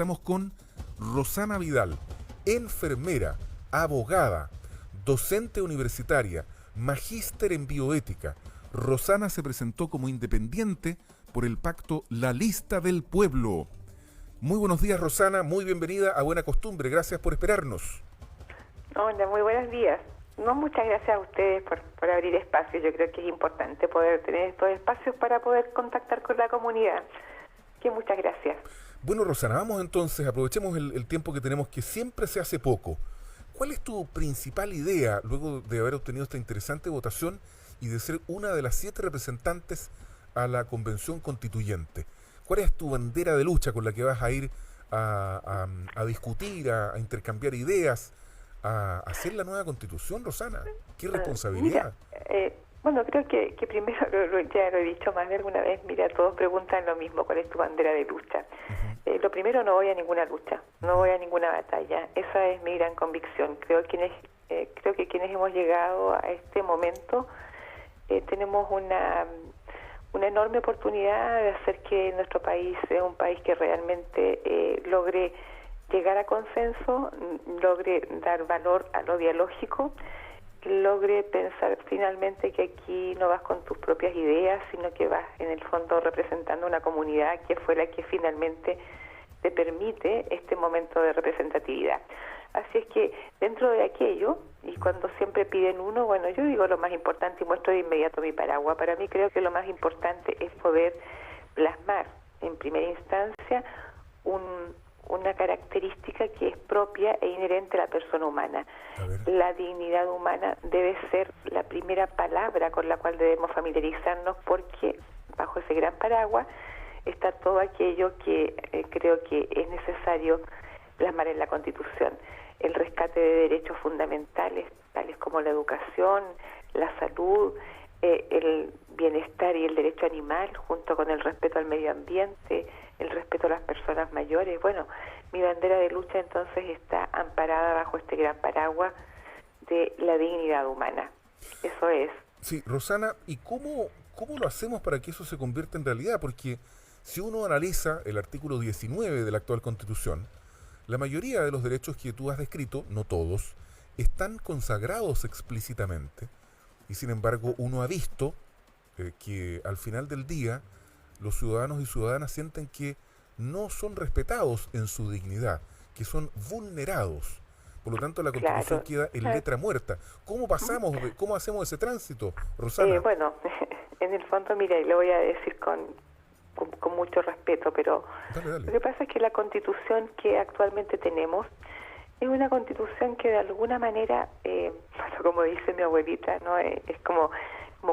Estamos con Rosana Vidal, enfermera, abogada, docente universitaria, magíster en bioética. Rosana se presentó como independiente por el pacto La Lista del Pueblo. Muy buenos días, Rosana, muy bienvenida a Buena Costumbre, gracias por esperarnos. Hola, muy buenos días. No, muchas gracias a ustedes por abrir espacios. Yo creo que es importante poder tener estos espacios para poder contactar con la comunidad. Que muchas gracias. Bueno, Rosana, vamos entonces, aprovechemos el tiempo que tenemos, que siempre se hace poco. ¿Cuál es tu principal idea luego de haber obtenido esta interesante votación y de ser una de las 7 representantes a la Convención Constituyente? ¿Cuál es tu bandera de lucha con la que vas a ir a discutir, a intercambiar ideas, a hacer la nueva Constitución, Rosana? ¡Qué responsabilidad! Mira, bueno, creo que primero, ya lo he dicho más de alguna vez, mira, todos preguntan lo mismo, ¿cuál es tu bandera de lucha? Lo primero, no voy a ninguna lucha, no voy a ninguna batalla. Esa es mi gran convicción. Creo que quienes hemos llegado a este momento tenemos una enorme oportunidad de hacer que nuestro país sea un país que realmente logre llegar a consenso, logre dar valor a lo dialógico, logre pensar finalmente que aquí no vas con tus propias ideas, sino que vas en el fondo representando una comunidad que fue la que finalmente te permite este momento de representatividad. Así es que dentro de aquello, y cuando siempre piden uno, bueno, yo digo lo más importante y muestro de inmediato mi paraguas. Para mí creo que lo más importante es poder plasmar en primera instancia una característica que es propia e inherente a la persona humana. La dignidad humana debe ser la primera palabra con la cual debemos familiarizarnos, porque bajo ese gran paraguas está todo aquello que creo que es necesario plasmar en la Constitución. El rescate de derechos fundamentales, tales como la educación, la salud, el bienestar y el derecho animal, junto con el respeto al medio ambiente, el respeto a las personas mayores. Bueno, mi bandera de lucha entonces está amparada bajo este gran paraguas de la dignidad humana. Eso es. Sí, Rosana, ¿y cómo lo hacemos para que eso se convierta en realidad? Porque si uno analiza el artículo 19 de la actual Constitución, la mayoría de los derechos que tú has descrito, no todos, están consagrados explícitamente, y sin embargo uno ha visto que al final del día los ciudadanos y ciudadanas sienten que no son respetados en su dignidad, que son vulnerados. Por lo tanto, la Constitución queda en letra muerta. ¿Cómo cómo hacemos ese tránsito, Rosana? Bueno, en el fondo, mira, y lo voy a decir con mucho respeto, pero dale. Lo que pasa es que la Constitución que actualmente tenemos es una Constitución que de alguna manera, como dice mi abuelita, no es como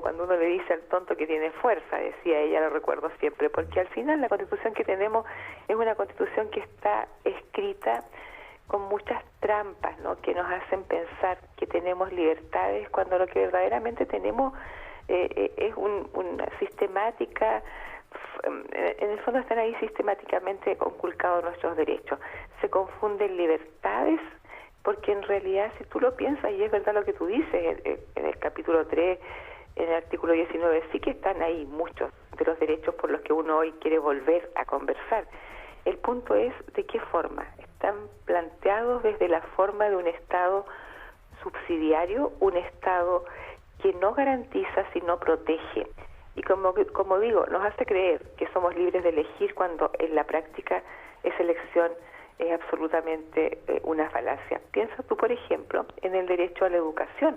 cuando uno le dice al tonto que tiene fuerza, decía ella, lo recuerdo siempre, porque al final la Constitución que tenemos es una Constitución que está escrita con muchas trampas, ¿no?, que nos hacen pensar que tenemos libertades cuando lo que verdaderamente tenemos es una sistemática. En el fondo están ahí sistemáticamente conculcados nuestros derechos. Se confunden libertades, porque en realidad, si tú lo piensas, y es verdad lo que tú dices, en el capítulo 3, en el artículo 19, sí que están ahí muchos de los derechos por los que uno hoy quiere volver a conversar. El punto es de qué forma. Están planteados desde la forma de un Estado subsidiario, un Estado que no garantiza, sino protege. Y como digo, nos hace creer que somos libres de elegir cuando en la práctica esa elección es absolutamente una falacia. Piensa tú, por ejemplo, en el derecho a la educación.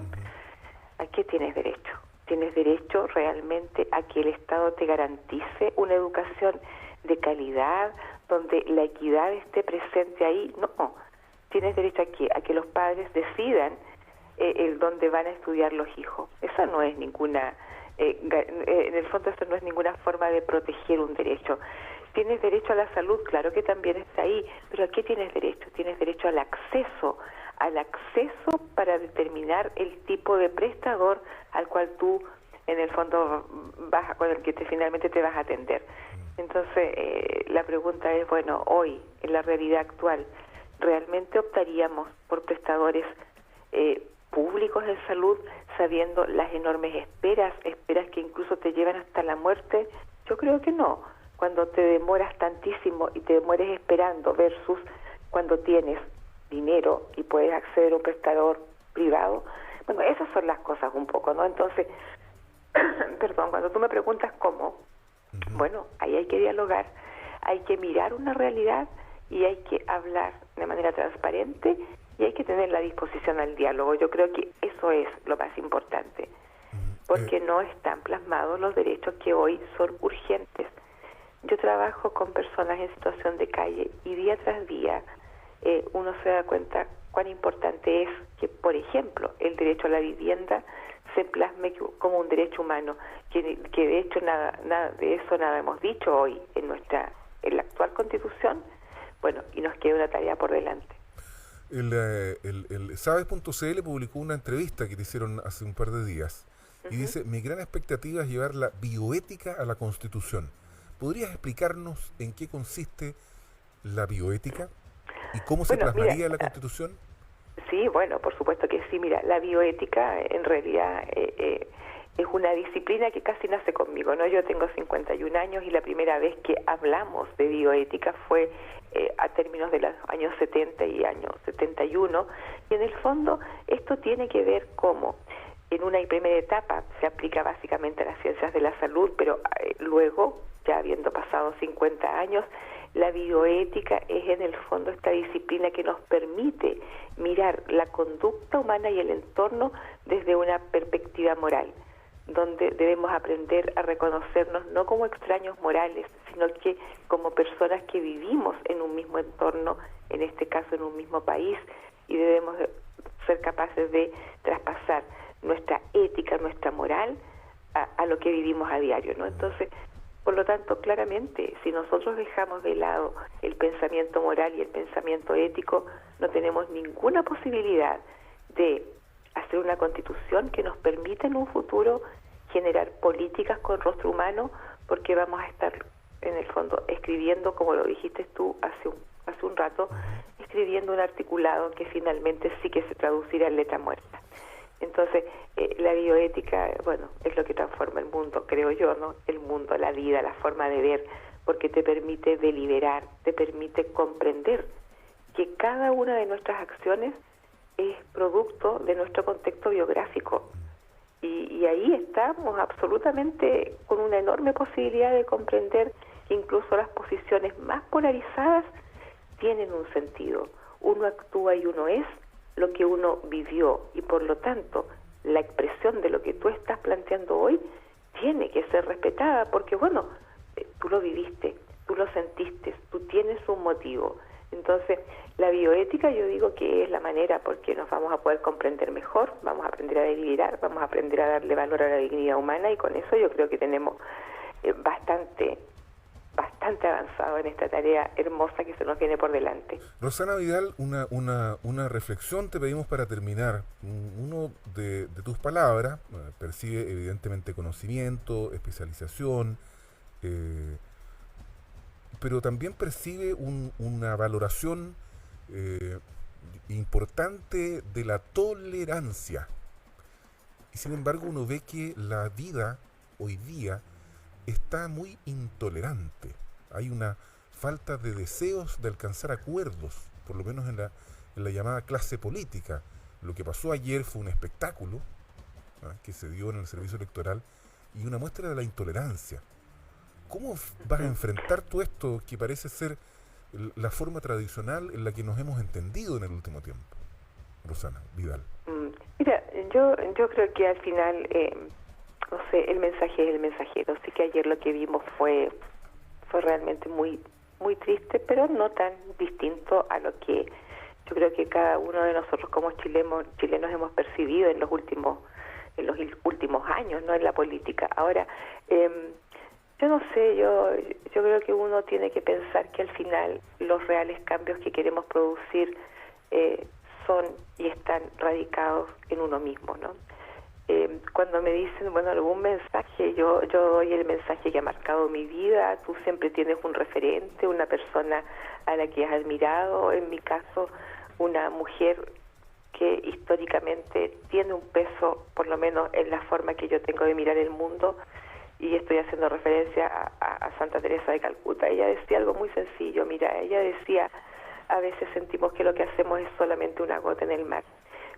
¿A qué tienes derecho? ¿Tienes derecho realmente a que el Estado te garantice una educación de calidad, donde la equidad esté presente ahí? No. ¿Tienes derecho a qué? A que los padres decidan el dónde van a estudiar los hijos. Eso no es ninguna... en el fondo esto no es ninguna forma de proteger un derecho. ¿Tienes derecho a la salud? Claro que también está ahí, pero ¿a qué tienes derecho? Tienes derecho al acceso para determinar el tipo de prestador al cual tú en el fondo con el que finalmente te vas a atender. Entonces la pregunta es, bueno, hoy en la realidad actual, ¿realmente optaríamos por prestadores públicos de salud, sabiendo las enormes esperas que incluso te llevan hasta la muerte? Yo creo que no. cuando te demoras tantísimo y te mueres esperando versus cuando tienes dinero y puedes acceder a un prestador privado. Bueno, esas son las cosas un poco, ¿no? Entonces, perdón, cuando tú me preguntas cómo, bueno, ahí hay que dialogar, hay que mirar una realidad y hay que hablar de manera transparente y hay que tener la disposición al diálogo. Yo creo que eso es lo más importante, porque no están plasmados los derechos que hoy son urgentes. Yo trabajo con personas en situación de calle y día tras día uno se da cuenta cuán importante es que, por ejemplo, el derecho a la vivienda se plasme como un derecho humano, que de hecho nada de eso hemos dicho hoy en la actual Constitución. Bueno, y nos queda una tarea por delante. El Sabes.cl publicó una entrevista que te hicieron hace un par de días y dice: mi gran expectativa es llevar la bioética a la Constitución. ¿Podrías explicarnos en qué consiste la bioética y cómo se plasmaría en la Constitución? Sí, bueno, por supuesto que sí. Mira, la bioética en realidad es una disciplina que casi nace conmigo, ¿no? Yo tengo 51 años y la primera vez que hablamos de bioética fue a términos de los años 70 y años 71, y en el fondo esto tiene que ver cómo en una primera etapa se aplica básicamente a las ciencias de la salud, pero luego, ya habiendo pasado 50 años, la bioética es en el fondo esta disciplina que nos permite mirar la conducta humana y el entorno desde una perspectiva moral, donde debemos aprender a reconocernos no como extraños morales, sino que como personas que vivimos en un mismo entorno, en este caso en un mismo país, y debemos ser capaces de traspasar nuestra ética, nuestra moral a lo que vivimos a diario, ¿no? Entonces, por lo tanto, claramente, si nosotros dejamos de lado el pensamiento moral y el pensamiento ético, no tenemos ninguna posibilidad de hacer una constitución que nos permita en un futuro generar políticas con rostro humano, porque vamos a estar, en el fondo, escribiendo, como lo dijiste tú hace un rato, escribiendo un articulado que finalmente sí que se traducirá en letra muerta. Entonces, la bioética, bueno, es lo que transforma el mundo, creo yo, ¿no? El mundo, la vida, la forma de ver, porque te permite deliberar, te permite comprender que cada una de nuestras acciones es producto de nuestro contexto biográfico. Y ahí estamos absolutamente con una enorme posibilidad de comprender que incluso las posiciones más polarizadas tienen un sentido. Uno actúa y uno es lo que uno vivió, y por lo tanto la expresión de lo que tú estás planteando hoy tiene que ser respetada, porque bueno, tú lo viviste, tú lo sentiste, tú tienes un motivo. Entonces, la bioética yo digo que es la manera porque nos vamos a poder comprender mejor, vamos a aprender a deliberar, vamos a aprender a darle valor a la dignidad humana, y con eso yo creo que tenemos bastante avanzado en esta tarea hermosa que se nos viene por delante. Rosana Vidal, una reflexión te pedimos para terminar. Uno de tus palabras percibe evidentemente conocimiento, especialización, pero también percibe una valoración importante de la tolerancia. Y sin embargo uno ve que la vida hoy día está muy intolerante. Hay una falta de deseos de alcanzar acuerdos, por lo menos en la llamada clase política. Lo que pasó ayer fue un espectáculo que se dio en el servicio electoral y una muestra de la intolerancia. ¿Cómo vas a enfrentar tú esto que parece ser la forma tradicional en la que nos hemos entendido en el último tiempo? Rosana Vidal. Mira, yo creo que al final, no sé, el mensaje es el mensajero. Sí que ayer lo que vimos fue realmente muy triste, pero no tan distinto a lo que yo creo que cada uno de nosotros como chilenos hemos percibido en los últimos años, ¿no? En la política. Ahora, yo no sé, yo creo que uno tiene que pensar que al final los reales cambios que queremos producir son y están radicados en uno mismo, ¿no? Cuando me dicen, bueno, algún mensaje, yo doy el mensaje que ha marcado mi vida. Tú siempre tienes un referente, una persona a la que has admirado, en mi caso, una mujer que históricamente tiene un peso, por lo menos en la forma que yo tengo de mirar el mundo, y estoy haciendo referencia a Santa Teresa de Calcuta. Ella decía algo muy sencillo, mira, ella decía, a veces sentimos que lo que hacemos es solamente una gota en el mar,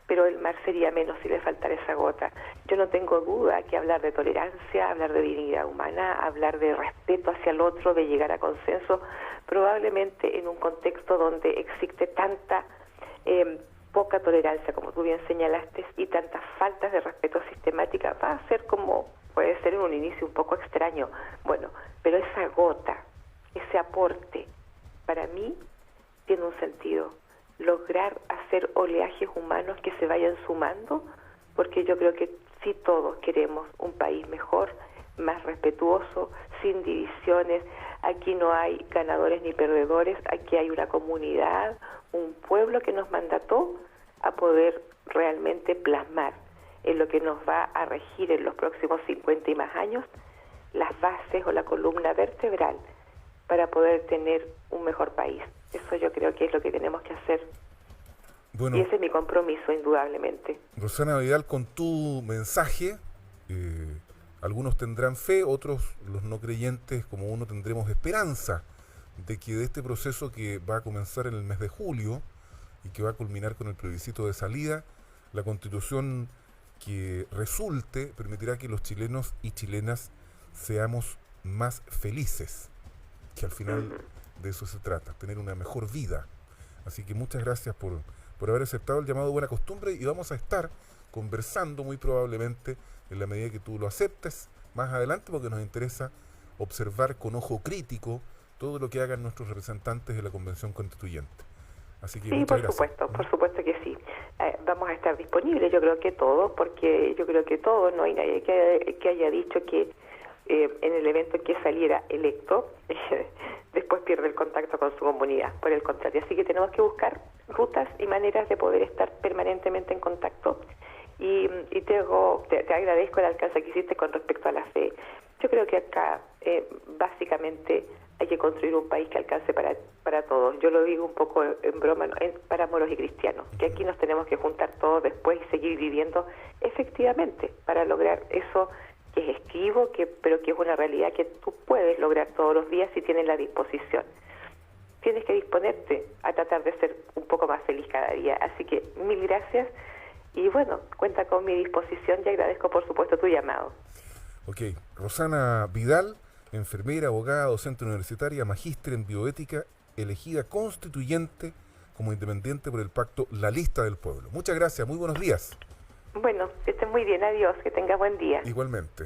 pero el mar sería menos si le faltara esa gota. Yo no tengo duda que hablar de tolerancia, hablar de dignidad humana, hablar de respeto hacia el otro, de llegar a consenso, probablemente en un contexto donde existe tanta poca tolerancia, como tú bien señalaste, y tantas faltas de respeto sistemática, va a ser como, puede ser en un inicio un poco extraño, bueno, pero esa gota, ese aporte, para mí tiene un sentido. Lograr hacer oleajes humanos que se vayan sumando, porque yo creo que sí todos queremos un país mejor, más respetuoso, sin divisiones. Aquí no hay ganadores ni perdedores, aquí hay una comunidad, un pueblo que nos mandató a poder realmente plasmar en lo que nos va a regir en los próximos 50 y más años las bases o la columna vertebral para poder tener un mejor país. Eso yo creo que es lo que tenemos que hacer. Bueno, y ese es mi compromiso, indudablemente. Rosana Vidal, con tu mensaje, algunos tendrán fe, otros, los no creyentes como uno, tendremos esperanza de que de este proceso que va a comenzar en el mes de julio y que va a culminar con el plebiscito de salida, la Constitución que resulte permitirá que los chilenos y chilenas seamos más felices, que al final de eso se trata, tener una mejor vida. Así que muchas gracias por haber aceptado el llamado Buena Costumbre, y vamos a estar conversando muy probablemente en la medida que tú lo aceptes más adelante, porque nos interesa observar con ojo crítico todo lo que hagan nuestros representantes de la Convención Constituyente. Así que sí, muchas gracias. Por supuesto que sí. Vamos a estar disponibles, yo creo que todos, porque yo creo que todos, no hay nadie que haya dicho que en el evento en que saliera electo, después pierde el contacto con su comunidad, por el contrario. Así que tenemos que buscar rutas y maneras de poder estar permanentemente en contacto. Y te agradezco el alcance que hiciste con respecto a la fe. Yo creo que acá básicamente hay que construir un país que alcance para todos. Yo lo digo un poco en broma, para moros y cristianos, que aquí nos tenemos que juntar todos después y seguir viviendo efectivamente para lograr eso que es esquivo, pero que es una realidad que tú puedes lograr todos los días si tienes la disposición. Tienes que disponerte a tratar de ser un poco más feliz cada día. Así que mil gracias y bueno, cuenta con mi disposición y agradezco por supuesto tu llamado. Ok, Rosana Vidal, enfermera, abogada, docente universitaria, magíster en bioética, elegida constituyente como independiente por el pacto La Lista del Pueblo. Muchas gracias, muy buenos días. Bueno, que estés muy bien, adiós, que tengas buen día. Igualmente.